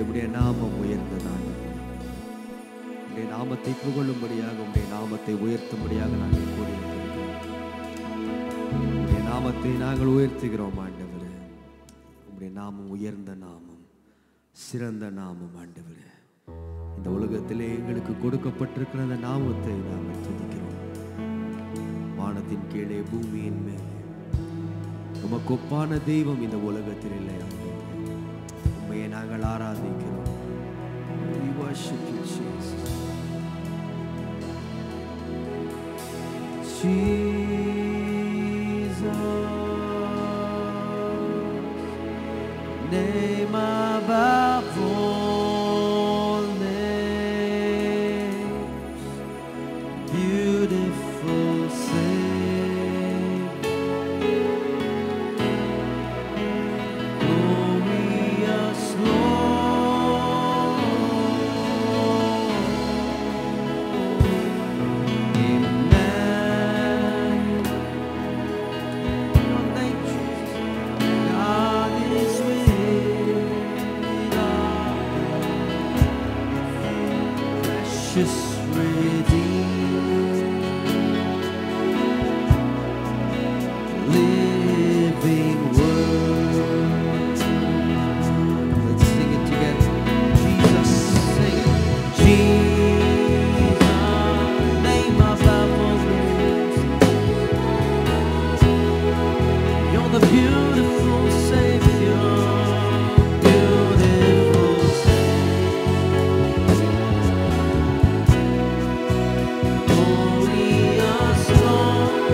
உடைய நாமம் உயர்ந்ததான். உடைய நாமத்தை புகழும்படியாக, உடைய நாமத்தை உயர்த்தும்படியாக நாங்கள் கூடியிருக்கிறோம். உடைய நாமத்தை நாங்கள் உயர்த்துகிறோம் ஆண்டவரே. உடைய நாமம் உயர்ந்த நாமம், சிறந்த நாமம் ஆண்டவரே. இந்த உலகத்திலே எங்களுக்கு கொடுக்கப்பட்டிருக்கிற அந்த நாமத்தை நாங்கள் துதிக்கிறோம். வானத்தின் கீழே பூமியின் மேலே உமக்கு ஒப்பான தெய்வம் இந்த உலகத்தில் இல்லை. உம்மையை நாங்கள் ஆராதிக்கிறோம். We worship you, Jesus. Jesus, name above all names, beautiful Savior, glorious Lord, Amen. Your name, Jesus. God is with us, precious Redeemer, living Word. Let's sing it together. Jesus, sing it. Jesus, name above all names. You're the beautiful Savior, beautiful Savior, glorious Lord,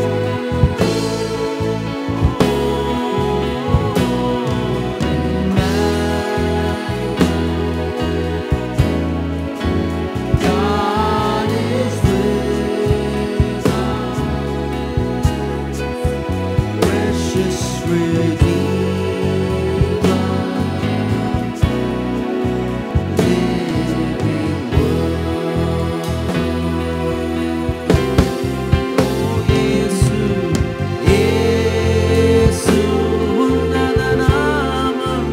God is with us, precious Redeemer, living Word. Oh, Yesu, Yesu, unnada naamam,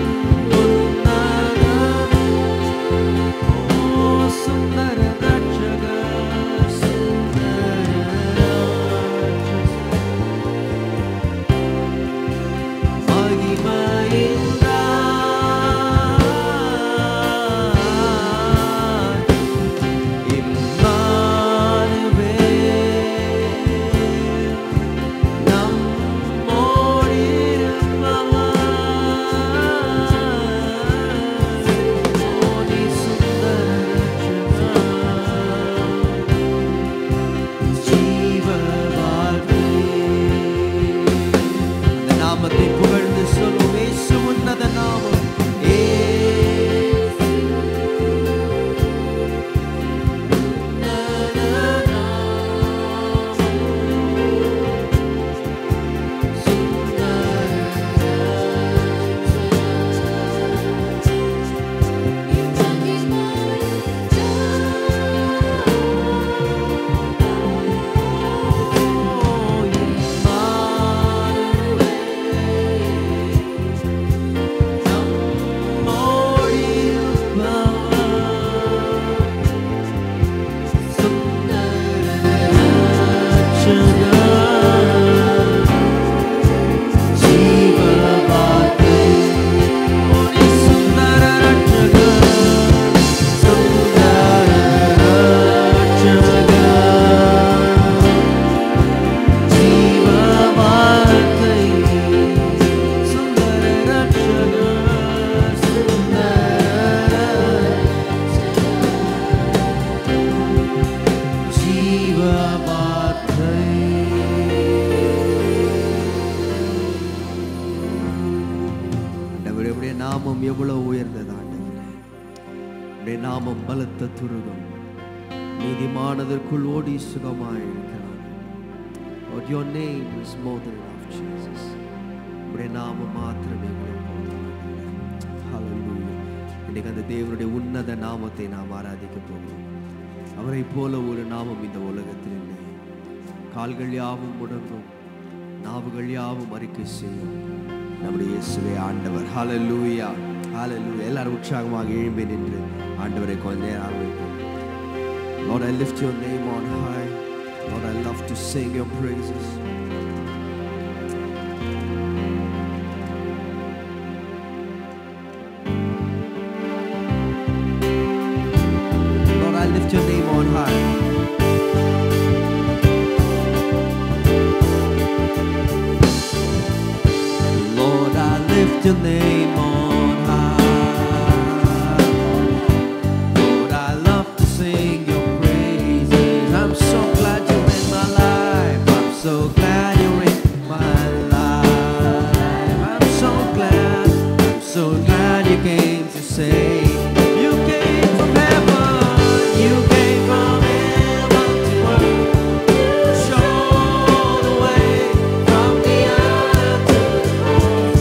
unnada. Oh, sundara rakshaka, sundara மகிமையின்றா Immanuel நம்மோடிருப்பவர். ஓடி சுந்தர ரட்சகர், ஜீவ வாழ்க்கை. அந்த நாமத்தை புகழ்ந்து சொல்லும். இயேசு உன்னத நாமம். இயேசு உன்னத நாமம். சுந்தர ஓ நாமம் எவ்வளவு உயர்ந்தது ஆண்டவரே. உடைய நாமம் பலத்த துருகம், நீதிமானதற்குள் ஓடி சுகமாய் இருக்கிறார். Lord, your name is more than enough, Jesus. உடைய நாமம் மாத்திரமே எங்களுக்கு போதும் ஆண்டவரே. Hallelujah. இன்னைக்கு அந்த தேவனுடைய உன்னத நாமத்தை நாம் ஆராதிக்க போகிறோம். அவரை போல ஒரு நாமம் இந்த உலகத்தில் இல்லை. கால்கள் யாவும் முடங்கும், நாவுகள் யாவும் அறிக்கை செய்யும், நம்முடைய இயேசுவே ஆண்டவர். ஹalleluya. Hallelujah. எல்லாரும் உற்சாகமாக எழும்பி நின்று ஆண்டவரை கொஞ்ச நேரம் ஆராதிப்போம். Lord, I lift your name on high. Lord, I love to sing your praises. Lord, I lift your name on high. Lord, I lift your name on high. Lord, I love to sing your praises. I'm so glad you're in my life. I'm so glad you're in my life. I'm so glad you came to save. You came from heaven. You came from heaven to earth. Show the way from the earth to the cross.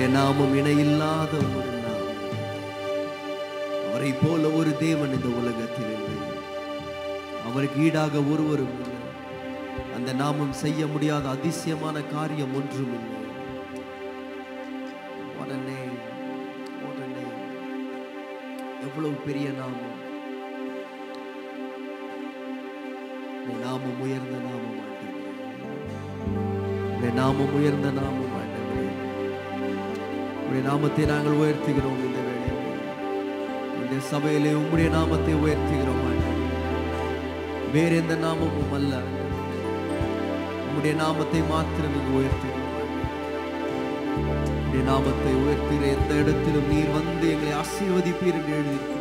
உம்முடைய நாமம் இணையில்லாத ஒரு நாமம். அவரை போல ஒரு தேவன் இந்த உலகத்தில் இல்லை. அவருக்கு ஈடாக ஒருவரும் இல்லை. அந்த நாமம் செய்ய முடியாத அதிசயமான காரியம் ஒன்றும் இல்லை. What a name. What a name. எவ்வளவு பெரிய நாமம். நாமம் உயர்ந்த நாமம் ஆண்டவரே. நாமம் உயர்ந்த நாமம் ஆண்டவரே. உம்முடைய நாமத்தை நாங்கள் உயர்த்துகிறோம். இந்த வேளையில் இந்த சபையிலே உம்முடைய நாமத்தை உயர்த்துகிறோம் ஆண்டவரே. வேற எந்த நாமமும் அல்ல. உம்முடைய நாமத்தை மாத்திரம் இங்கு உயர்த்துகிறோம். உம்முடைய நாமத்தை உயர்த்துகிற எந்த இடத்திலும் நீர் வந்து எங்களை ஆசீர்வதிப்பீர் என்று எழுதியிருக்கிறோம்.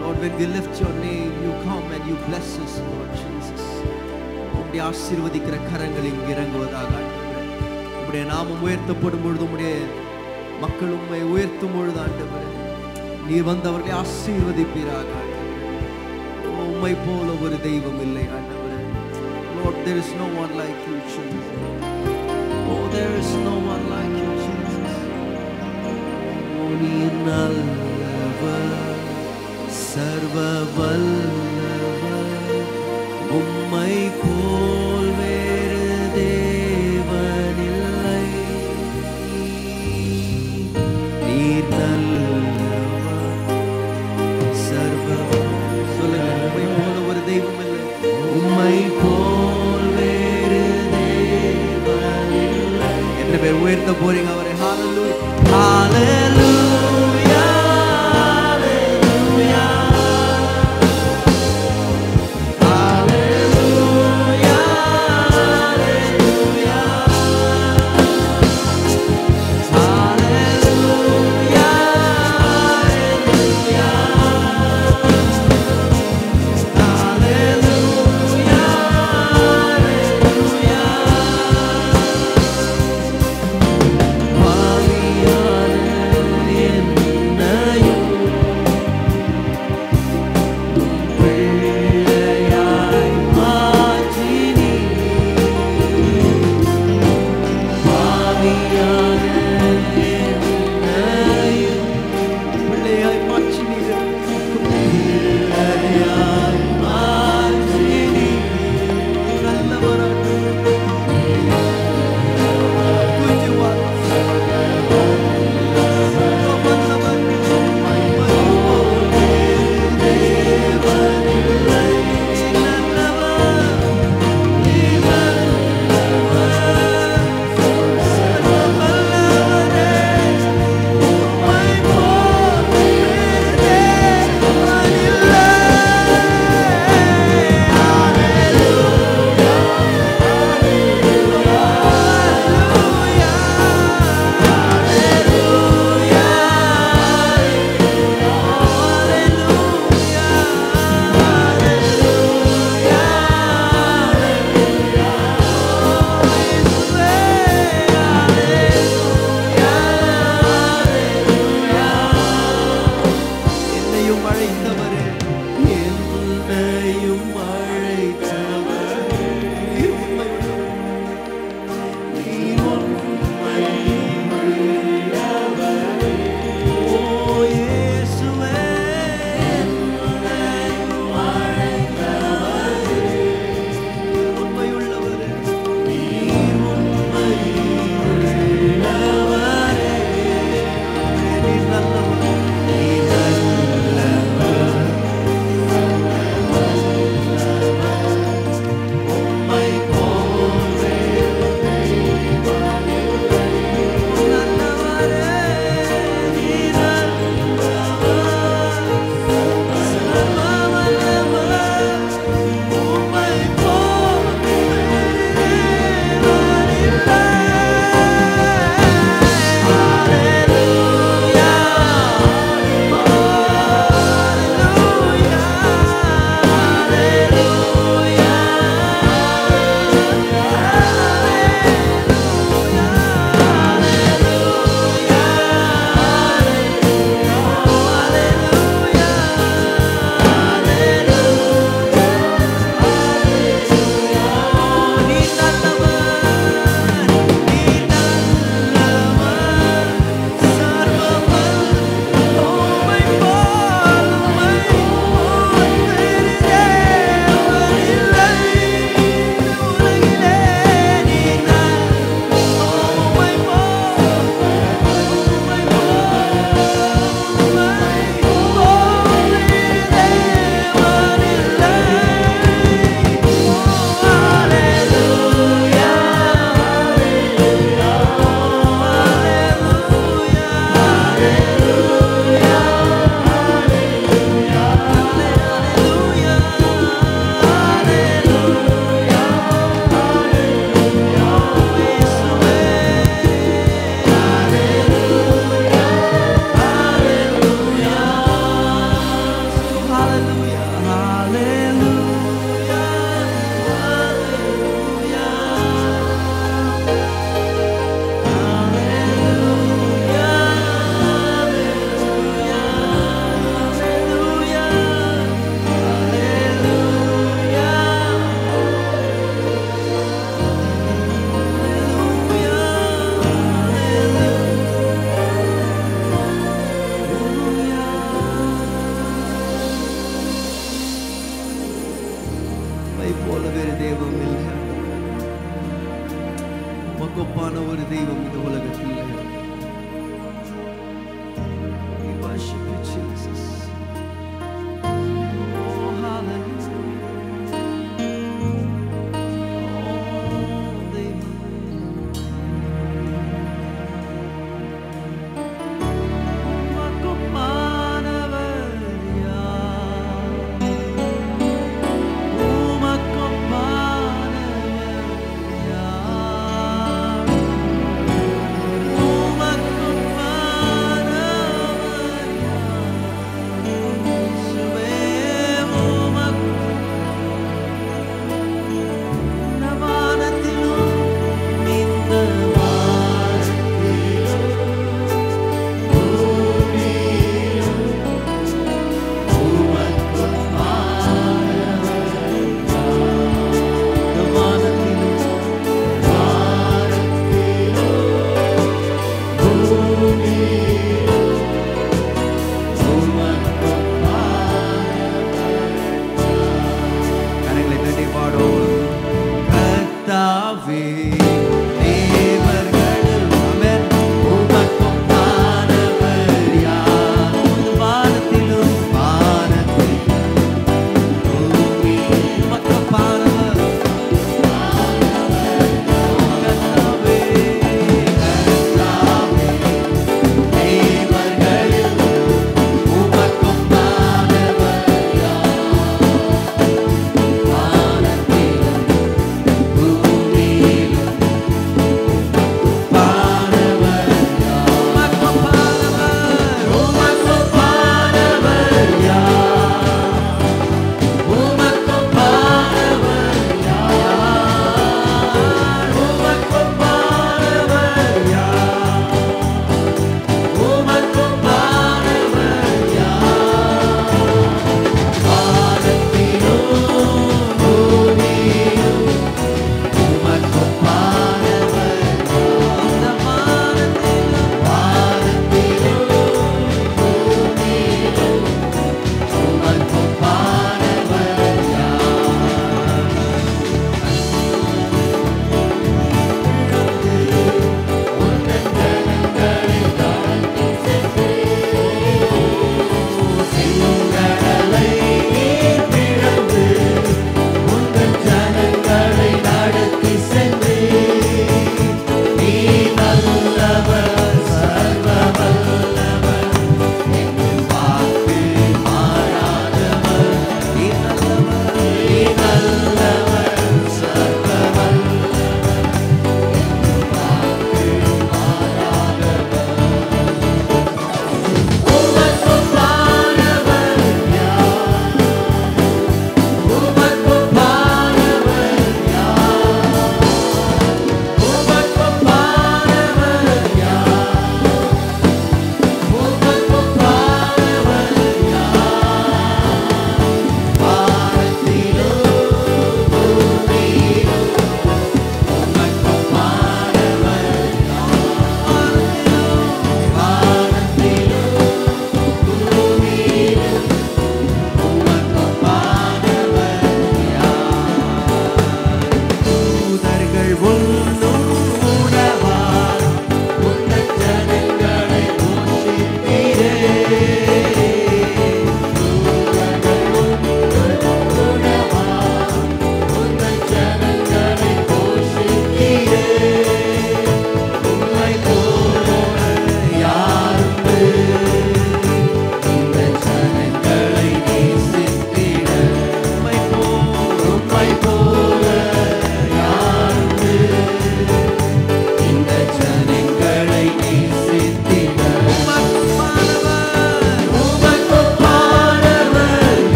Lord, when we lift your name, you come and you bless us, Lord Jesus. உம்முடைய ஆசீர்வதிக்கிற கரங்கள் இங்கு இறங்குவதாக ஆண்டவரே. உம்முடைய நாமம் உயர்த்தப்படும் பொழுது உம்முடைய மக்கள் உம்மை உயர்த்தும் பொழுது ஆண்டவரே நீர் வந்து அவர்களை ஆசீர்வதிப்பீராக ஆண்டவரே. உம்மை போல ஒரு தெய்வம் இல்லை ஆண்டவரே. Lord, there is no one like you, Jesus. Oh, there is no one like you, Jesus. Oh, நீர் நல்லவர், சர்வ வல்லவர், உம்மை போல் வேறு தேவனில்லை. நீர் நல்லவர், சர்வ சொல்லுங்க, உம்மை போல ஒரு தெய்வம் இல்லை. உம்மை போல் வேறு தேவனில்லை. எத்தனை பேர் உயர்த்த போறீங்க அவரை? ஹalleluya, ஹalleluya.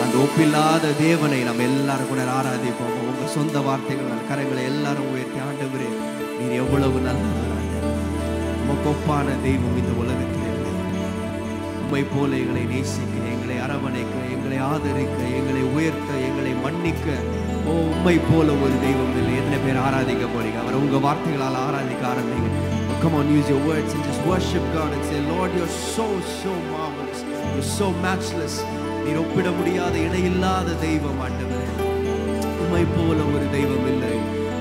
அந்த ஒப்பில்லாத தேவனை நம்ம எல்லாரும் கூட ஆராதிப்போம். உங்க சொந்த வார்த்தைகள் கரங்களை எல்லாரும் உயர்த்தி, ஆண்டவரே நீர் எவ்வளவு நல்லவர், உமக்கு ஒப்பான தெய்வம் இந்த உலகத்தில் இல்லை. உம்மை போல எங்களை நேசிக்க, எங்களை அரவணைக்க, எங்களை ஆதரிக்க, எங்களை உயர்த்த, எங்களை மன்னிக்க உம்மை போல ஒரு தெய்வம் இல்லை. எத்தனை பேர் ஆராதிக்க போறீங்க? அவரை உங்க வார்த்தைகளால் ஆராதிக்க ஆரம்பிங்க. Come on, use your words and just worship God and say, Lord, you're so marvelous, you're so matchless. நீர் ஒப்பிட முடியாத இணையில்லாத தெய்வம் ஆண்டவரே. உம்மை போல ஒரு தெய்வம் இல்லை,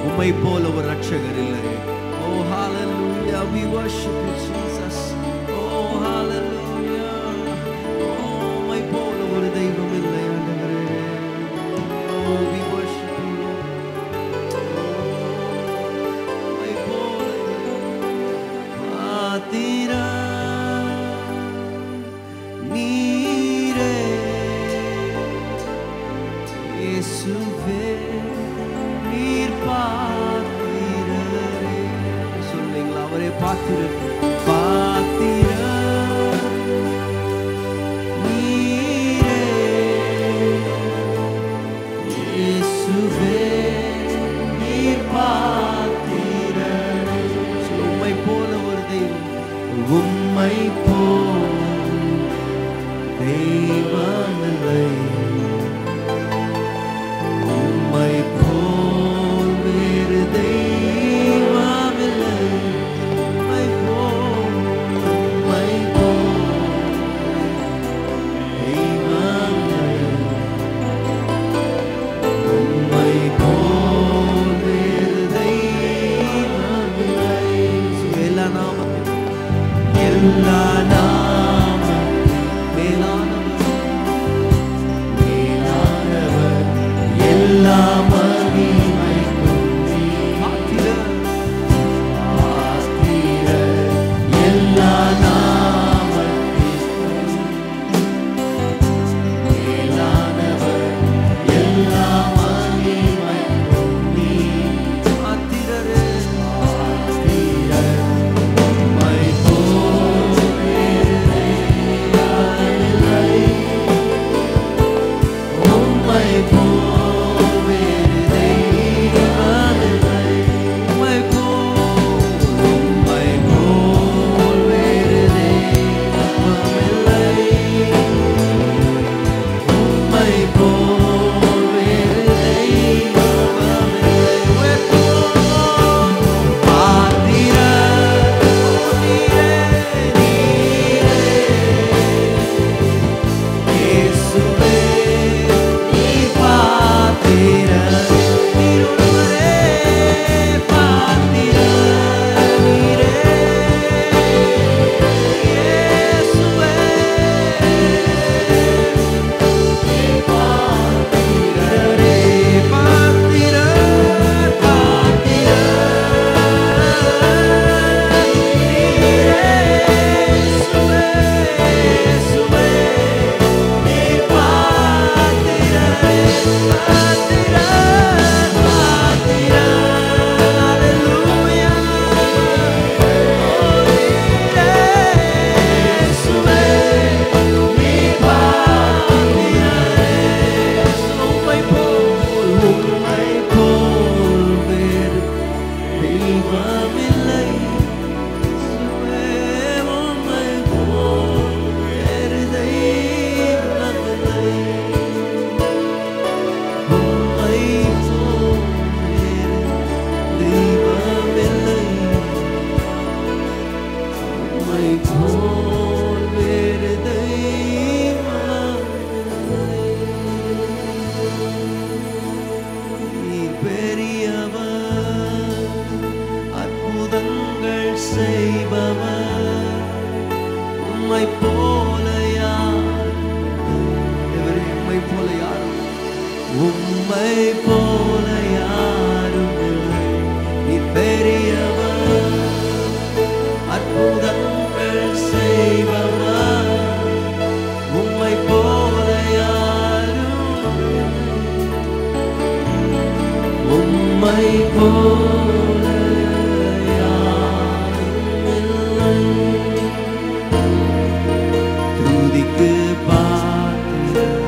உம்மை போல ஒரு ரட்சகர் இல்லை. Oh hallelujah, we worship you Jesus. Oh hallelujah. Oh உம்மை போல ஒரு தெய்வம் இல்லை ஆண்டவரே. Oh we worship you Lord. உம்மை போல பாத்திரா நீரே இயேசுவே நீர் பாத்திரரே. சொல்லுங்களா? அவரே பாத்திரர், பாத்திரர் நீரே இயேசுவே நீர் பாத்திரரே. உம்மை போல ஒரு தெய்வம், உம்மை போல தெய்வமில்லை, உம்மை போல் வேறு தெய்வமில்லை. உம்மை போல் தெய்வமில்லை, உம்மை போல் வேறு தெய்வமில்லை. எல்லா நாமம் மேலானவர், எல்லா மகிமைக்கும் பாத்திரர், எல்லா நாமத்திற்கும் மேலானவர், எல்லா மகிமைக்கும் பாத்திரரே. உம்மை போல் வேறு தெய்வமில்லை, உம்மை போல் வேறு தெய்வமில்லை. உம்மை போல் வேறு தெய்வமில்லை, உம்மை போல் வேறு தெய்வமில்லை. பாத்திரர் நீரே, இயேசுவே நீர் பாத்திரர், நீர் ஒருவரே பாத்திரர் நீரே, இயேசுவே நீர் பாத்திரரே, பாத்திரர் இயேசுவே நீர் பாத்திரரே, உம்மை போல யார்? உம்மை போல யாரும், உம்மை போல யாரும் இல்லை. நீர் பெரியவர், அற்புதங்கள் செய்பவர், உம்மை போல யாரும் இல்லை. உம்மை போல யாரும் இல்லை. துதிக்கு பாத்திரர்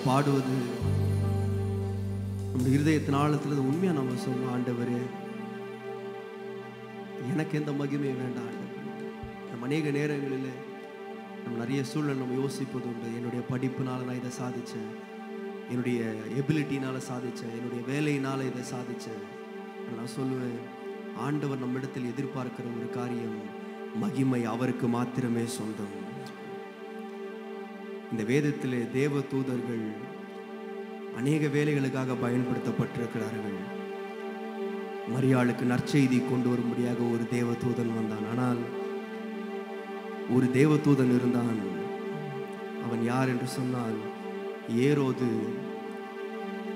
பாடுவது நம்ம இருதயத்தின் ஆழத்தில் உண்மையாக நம்ம சொல்லுவோம், ஆண்டவரே எனக்கு எந்த மகிமையும் வேண்டாம் ஆண்டவரே. நம்ம அநேக நேரங்களில் நம்ம நிறைய சூழல் நம்ம யோசிப்பது உண்டு. என்னுடைய படிப்புனால நான் இதை சாதித்தேன், என்னுடைய எபிலிட்டினால் சாதித்தேன், என்னுடைய வேலையினால் இதை சாதித்தேன். நான் சொல்லுவேன், ஆண்டவர் நம்மிடத்தில் எதிர்பார்க்கிற ஒரு காரியம், மகிமை அவருக்கு மாத்திரமே சொந்தம். இந்த வேதத்திலே தேவ தூதர்கள் அநேக வேலைகளுக்காக பயன்படுத்தப்பட்டிருக்கிறார்கள். மரியாளுக்கு நற்செய்தி கொண்டு வரும்படியாக ஒரு தேவ தூதன் வந்தான். ஆனால் ஒரு தேவ தூதன் இருந்தான். அவன் யார் என்று சொன்னால், ஏரோது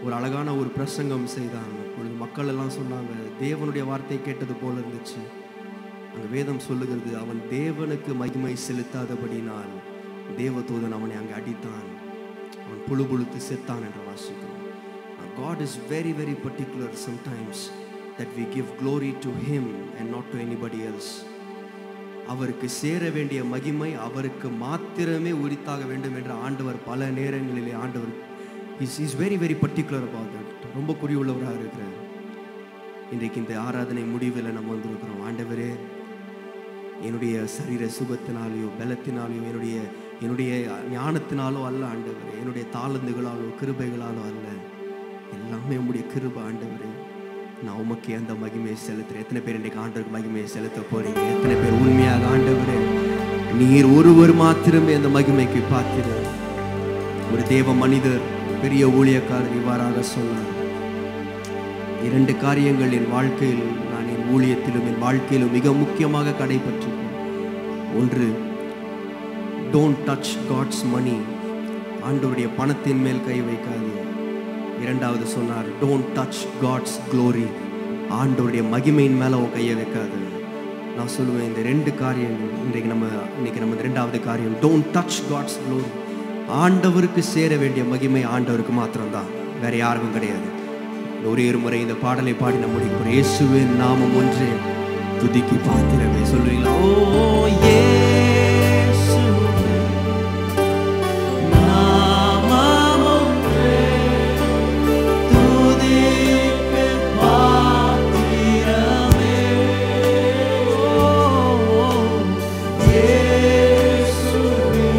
ஒரு அழகான ஒரு பிரசங்கம் செய்தான். அப்பொழுது மக்கள் எல்லாம் சொன்னாங்க, தேவனுடைய வார்த்தை கேட்டது போல இருந்துச்சு. அங்கே வேதம் சொல்லுகிறது, அவன் தேவனுக்கு மகிமை செலுத்தாதபடினால் தேவதூதன் அவனை அங்கே அடித்தான், அவன் புழு புழுத்து செத்தான் என்று வாசிக்கிறோம். God is very very particular sometimes that we give glory to him and not to anybody else. அவருக்கு சேர வேண்டிய மகிமை அவருக்கு மாத்திரமே உரித்தாக வேண்டும் என்று ஆண்டவர் பல நேரங்களிலே ஆண்டவர் is very very particular about that. ரொம்ப குறியுள்ளவராக இருக்கிறார். இன்றைக்கு இந்த ஆராதனை முடிவில் நம்ம வந்திருக்கிறோம். ஆண்டவரே, என்னுடைய சரீர சுகத்தினாலேயோ பலத்தினாலேயோ என்னுடைய ஞானத்தினாலோ அல்ல ஆண்டவரே, என்னுடைய தாளந்துகளாலோ கிருபைகளாலோ அல்ல, எல்லாமே உம்முடைய கிருபை ஆண்டவரே. நான் உமக்கு அந்த மகிமையை செலுத்துறேன். எத்தனை பேர் இன்றைக்கு ஆண்டவருக்கு மகிமையை செலுத்த போறீங்க? எத்தனை பேர் உண்மையாக ஆண்டவரே நீர் ஒருவர் மாத்திரமே அந்த மகிமைக்கு பாத்திரர்? ஒரு தேவ மனிதர், பெரிய ஊழியக்காரர் இவ்வாறாக சொன்னார், 2 காரியங்கள் என் வாழ்க்கையில், நான் என் ஊழியத்திலும் என் வாழ்க்கையிலும் மிக முக்கியமாக கடைபற்றிருக்கேன். ஒன்று, டோன்ட் டச் காட்ஸ் மணி, ஆண்டவருடைய பணத்தின் மேல் கை வைக்காது. இரண்டாவது சொன்னார், டோன்ட் டச் காட்ஸ் க்ளோரி, ஆண்டவருடைய மகிமையின் மேல உன் கையை வைக்காது. நான் சொல்லுவேன், இந்த 2 காரியங்கள் இன்னைக்கு நம்ம 2வது காரியம், டோன்ட் டச் காட்ஸ் க்ளோரி. ஆண்டவருக்கு சேர வேண்டிய மகிமை ஆண்டவருக்கு மாத்திரம்தான், வேற யாருக்கும் கிடையாது. ஒரே ஒரு முறை இந்த பாடலை பாடி நம்ம முடிக்கிறோம். இயேசுவின் நாமம் ஒன்றே துதிக்கு பாத்திரமே. சொல்றீங்களா? ஓ இயேசுவே நாமம் ஒன்றே துதிக்கு பாத்திரமே. ஓ இயேசுவே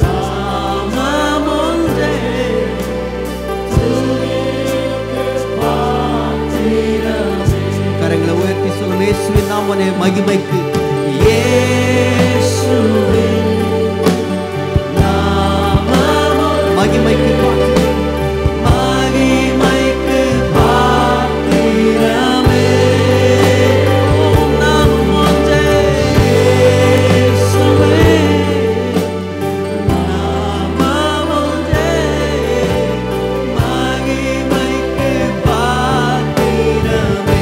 நாமம் ஒன்றே கரங்களை உயர்த்தி சொல்லும், இயேசுவின் நாமமே மகிமைக்கு, இயேசுவின் நாமம் மகிமைக்கு பாத்திரம், மகிமைக்கு பாத்திரமே. நாமம் ஒன்றே இயேசுவே நாமம் ஒன்றே மகிமைக்கு பாத்திரமே.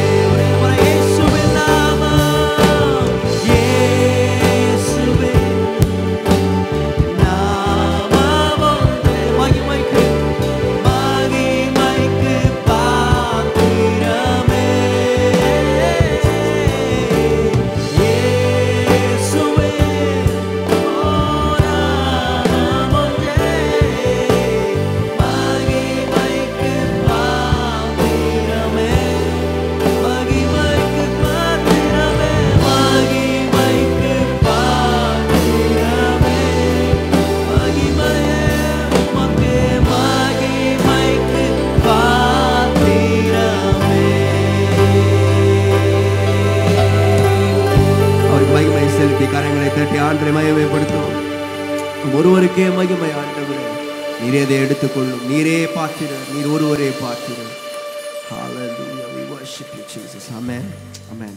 இயேசுவின் நாமம், இயேசுவே நாமம் ஒன்றே மகிமைக்கு பாத்திரமே. இயேசுவே நாமம் ஒன்றே மகிமைக்கு பாத்திரமே. மகிமைக்கு பாத்திரமே, மகிமைக்கு பாத்திரமே. மகிமையே உமக்கே, மகிமைக்கு பாத்திரமே. அவருக்கு மகிமை செலுத்தி கரங்களை தட்டி ஆண்டவரை மகிமைப்படுத்தும். ஒருவருக்கே மகிமை ஆண்டவரே, நீரே அதை எடுத்துக்கொள்ளும், நீரே பாத்திரர், நீர் ஒருவரே பாத்திரர். Hallelujah, we worship you Jesus. Amen. Amen.